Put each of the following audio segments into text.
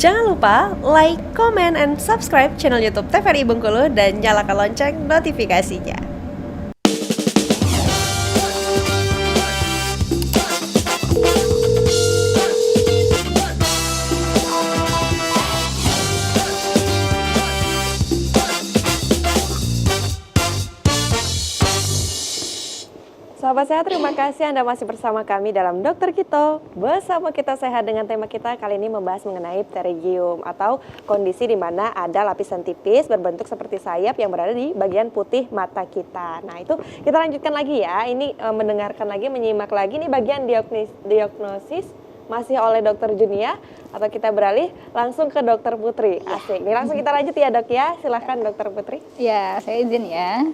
Jangan lupa like, comment, and subscribe channel YouTube TVRI Bengkulu dan nyalakan lonceng notifikasinya. Sahabat sehat, terima kasih Anda masih bersama kami dalam Dokter Kito. Bersama kita sehat dengan tema kita kali ini membahas mengenai pterygium atau kondisi di mana ada lapisan tipis berbentuk seperti sayap yang berada di bagian putih mata kita. Nah itu kita lanjutkan lagi ya, ini mendengarkan lagi, menyimak lagi nih bagian diagnosis masih oleh Dokter Junia atau kita beralih langsung ke Dokter Putri. Asik, nih langsung kita lanjut ya dok ya, silahkan Dokter Putri. Ya, saya izin ya.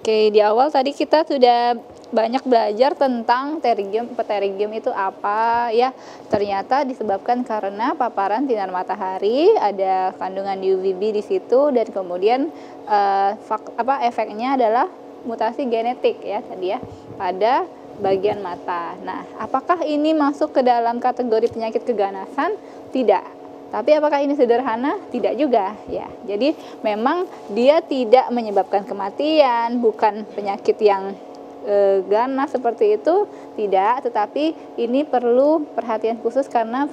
Oke, di awal tadi kita sudah banyak belajar tentang pterygium itu apa ya. Ternyata disebabkan karena paparan sinar matahari, ada kandungan UVB di situ dan kemudian efeknya adalah mutasi genetik ya tadi ya pada bagian mata. Nah, apakah ini masuk ke dalam kategori penyakit keganasan? Tidak. Tapi apakah ini sederhana? Tidak juga ya. Jadi memang dia tidak menyebabkan kematian, bukan penyakit yang ganas seperti itu, tidak. Tetapi ini perlu perhatian khusus karena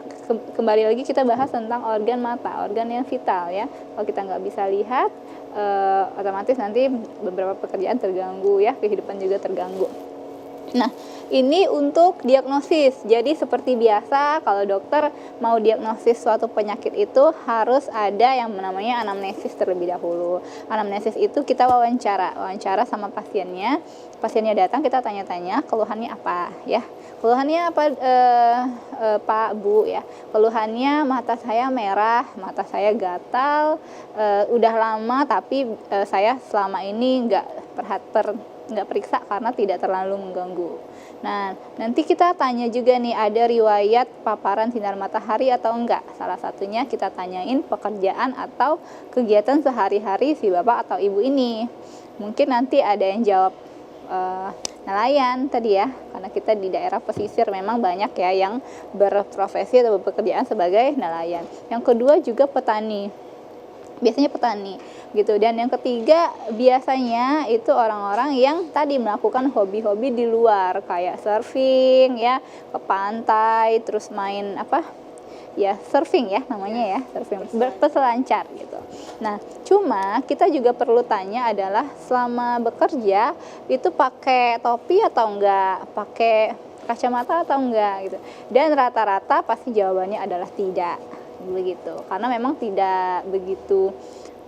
kembali lagi kita bahas tentang organ mata, organ yang vital ya. Kalau kita nggak bisa lihat, otomatis nanti beberapa pekerjaan terganggu ya, kehidupan juga terganggu. Nah, ini untuk diagnosis. Jadi seperti biasa kalau dokter mau diagnosis suatu penyakit itu harus ada yang namanya anamnesis terlebih dahulu. Anamnesis itu kita wawancara sama pasiennya. Pasiennya datang, kita tanya-tanya keluhannya apa ya. Keluhannya apa Pak, Bu ya. Keluhannya mata saya merah, mata saya gatal, udah lama tapi saya selama ini nggak periksa karena tidak terlalu mengganggu. Nah, nanti kita tanya juga nih, ada riwayat paparan sinar matahari atau enggak. Salah satunya kita tanyain pekerjaan atau kegiatan sehari-hari si bapak atau ibu ini. Mungkin nanti ada yang jawab nelayan tadi ya, karena kita di daerah pesisir memang banyak ya yang berprofesi atau bekerjaan sebagai nelayan. Yang kedua juga petani. Biasanya petani gitu. Dan yang ketiga biasanya itu orang-orang yang tadi melakukan hobi-hobi di luar kayak surfing ya, ke pantai, terus main surfing ya namanya ya, surfing, berpeselancar gitu. Nah, cuma kita juga perlu tanya adalah selama bekerja itu pakai topi atau enggak, pakai kacamata atau enggak gitu. Dan rata-rata pasti jawabannya adalah tidak begitu, karena memang tidak begitu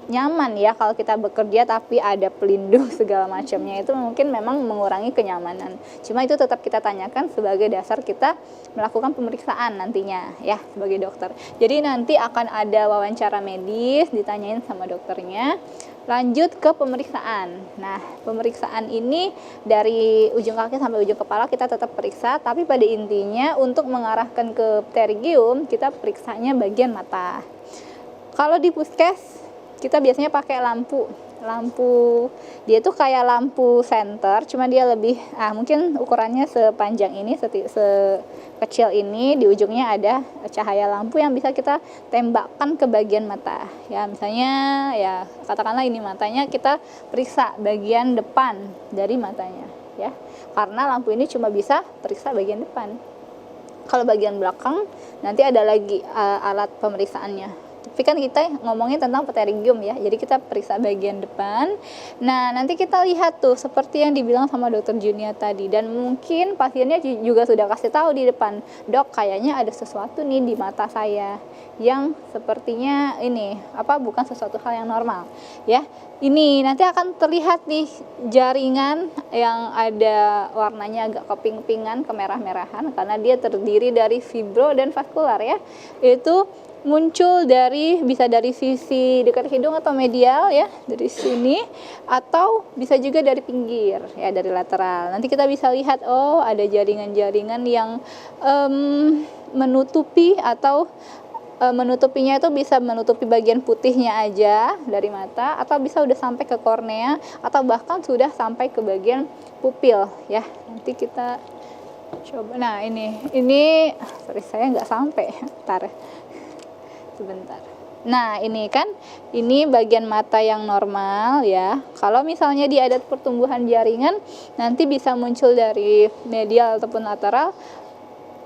nyaman ya kalau kita bekerja tapi ada pelindung segala macamnya, itu mungkin memang mengurangi kenyamanan. Cuma itu tetap kita tanyakan sebagai dasar kita melakukan pemeriksaan nantinya ya sebagai dokter. Jadi nanti akan ada wawancara medis, ditanyain sama dokternya. Lanjut ke pemeriksaan. Nah, pemeriksaan ini dari ujung kaki sampai ujung kepala kita tetap periksa, tapi pada intinya untuk mengarahkan ke pterygium kita periksanya bagian mata. Kalau di puskes kita biasanya pakai lampu dia tuh kayak lampu senter, cuma dia lebih mungkin ukurannya sepanjang ini, sekecil ini, di ujungnya ada cahaya lampu yang bisa kita tembakkan ke bagian mata ya. Misalnya ya katakanlah ini matanya, kita periksa bagian depan dari matanya ya, karena lampu ini cuma bisa periksa bagian depan. Kalau bagian belakang nanti ada lagi alat pemeriksaannya. Tapi kan kita ngomongin tentang pterygium ya, jadi kita periksa bagian depan. Nah, nanti kita lihat tuh seperti yang dibilang sama dokter Junia tadi, dan mungkin pasiennya juga sudah kasih tahu di depan, dok kayaknya ada sesuatu nih di mata saya yang sepertinya ini bukan sesuatu hal yang normal ya. Ini nanti akan terlihat nih jaringan yang ada warnanya agak keping-pingan, kemerah-merahan, karena dia terdiri dari fibro dan vaskular ya. Itu muncul bisa dari sisi dekat hidung atau medial ya, dari sini, atau bisa juga dari pinggir ya, dari lateral. Nanti kita bisa lihat ada jaringan-jaringan yang menutupi atau menutupinya itu bisa menutupi bagian putihnya aja dari mata, atau bisa udah sampai ke kornea, atau bahkan sudah sampai ke bagian pupil ya. Nanti kita coba. Nah, ini sorry saya nggak sampai. Bentar. Sebentar. Nah, ini bagian mata yang normal ya. Kalau misalnya dia ada pertumbuhan jaringan, nanti bisa muncul dari medial ataupun lateral.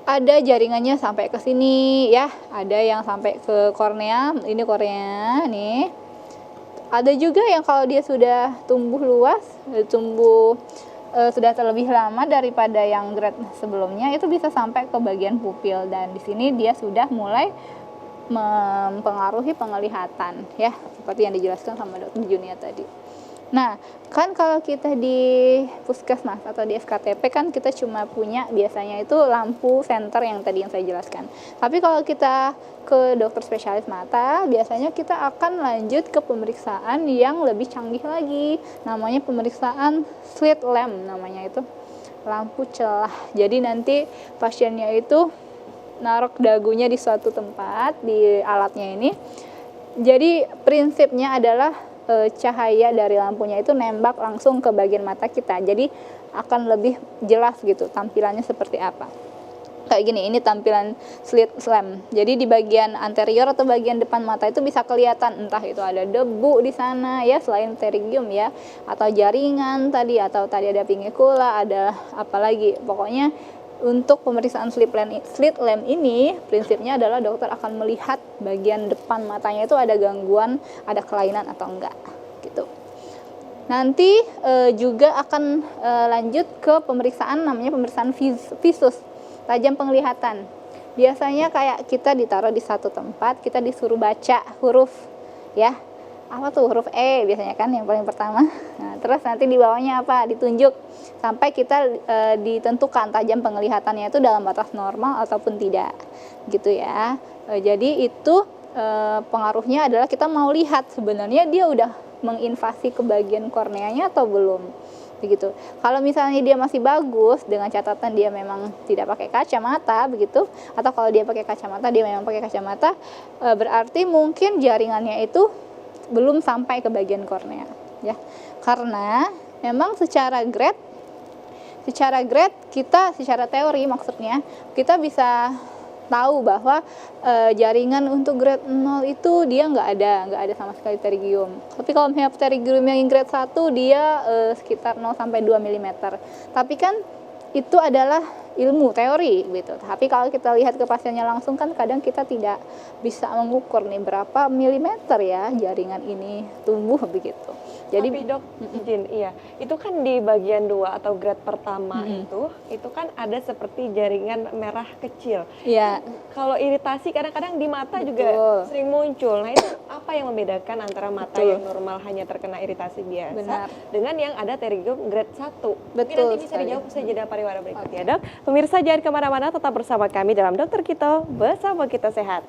Ada jaringannya sampai ke sini ya, ada yang sampai ke kornea. Ini kornea nih. Ada juga yang kalau dia sudah tumbuh luas, sudah terlebih lama daripada yang grade sebelumnya, itu bisa sampai ke bagian pupil, dan di sini dia sudah mulai mempengaruhi penglihatan ya, seperti yang dijelaskan sama Dokter Junia tadi. Nah, kan kalau kita di puskesmas atau di FKTP kan kita cuma punya biasanya itu lampu senter yang tadi yang saya jelaskan. Tapi kalau kita ke dokter spesialis mata, biasanya kita akan lanjut ke pemeriksaan yang lebih canggih lagi. Namanya pemeriksaan slit lamp namanya itu, lampu celah. Jadi nanti pasiennya itu naruh dagunya di suatu tempat di alatnya ini. Jadi prinsipnya adalah cahaya dari lampunya itu nembak langsung ke bagian mata kita. Jadi akan lebih jelas gitu tampilannya seperti apa. Kayak gini, ini tampilan slit lamp. Jadi di bagian anterior atau bagian depan mata itu bisa kelihatan entah itu ada debu di sana ya, selain pterygium ya, atau jaringan tadi, atau tadi ada pingecula, ada apa lagi. Pokoknya untuk pemeriksaan slit lamp ini prinsipnya adalah dokter akan melihat bagian depan matanya itu ada gangguan, ada kelainan atau enggak gitu. Nanti juga akan lanjut ke pemeriksaan namanya pemeriksaan visus, tajam penglihatan. Biasanya kayak kita ditaruh di satu tempat, kita disuruh baca huruf ya. Apa tuh huruf E biasanya kan yang paling pertama. Nah, terus nanti di bawahnya apa? Ditunjuk sampai kita ditentukan tajam penglihatannya itu dalam batas normal ataupun tidak. Gitu ya. Jadi itu pengaruhnya adalah kita mau lihat sebenarnya dia udah menginvasi ke bagian korneanya atau belum. Begitu. Kalau misalnya dia masih bagus dengan catatan dia memang tidak pakai kacamata begitu, atau kalau dia pakai kacamata dia memang pakai kacamata, berarti mungkin jaringannya itu belum sampai ke bagian kornea ya, karena memang secara grade kita secara teori maksudnya kita bisa tahu bahwa jaringan untuk grade 0 itu dia nggak ada sama sekali pterygium. Tapi kalau misalnya pterygium yang grade 1 dia sekitar 0 sampai 2 mm. Tapi kan itu adalah ilmu teori gitu. Tapi kalau kita lihat ke pasiennya langsung kan kadang kita tidak bisa mengukur nih berapa milimeter ya jaringan ini tumbuh begitu. Jadi tapi dok, izin, iya, itu kan di bagian 2 atau grade pertama itu kan ada seperti jaringan merah kecil. ya, Kalau iritasi kadang-kadang di mata Betul. juga sering muncul. Nah, itu apa yang membedakan antara mata Betul. yang normal hanya terkena iritasi biasa Benar. dengan yang ada pterygium grade 1? Mungkin Betul nanti bisa sekali. dijawab usai jeda pariwara berikut ya, dok. Pemirsa jangan kemana-mana, tetap bersama kami dalam Dokter Kito, bersama kita sehat.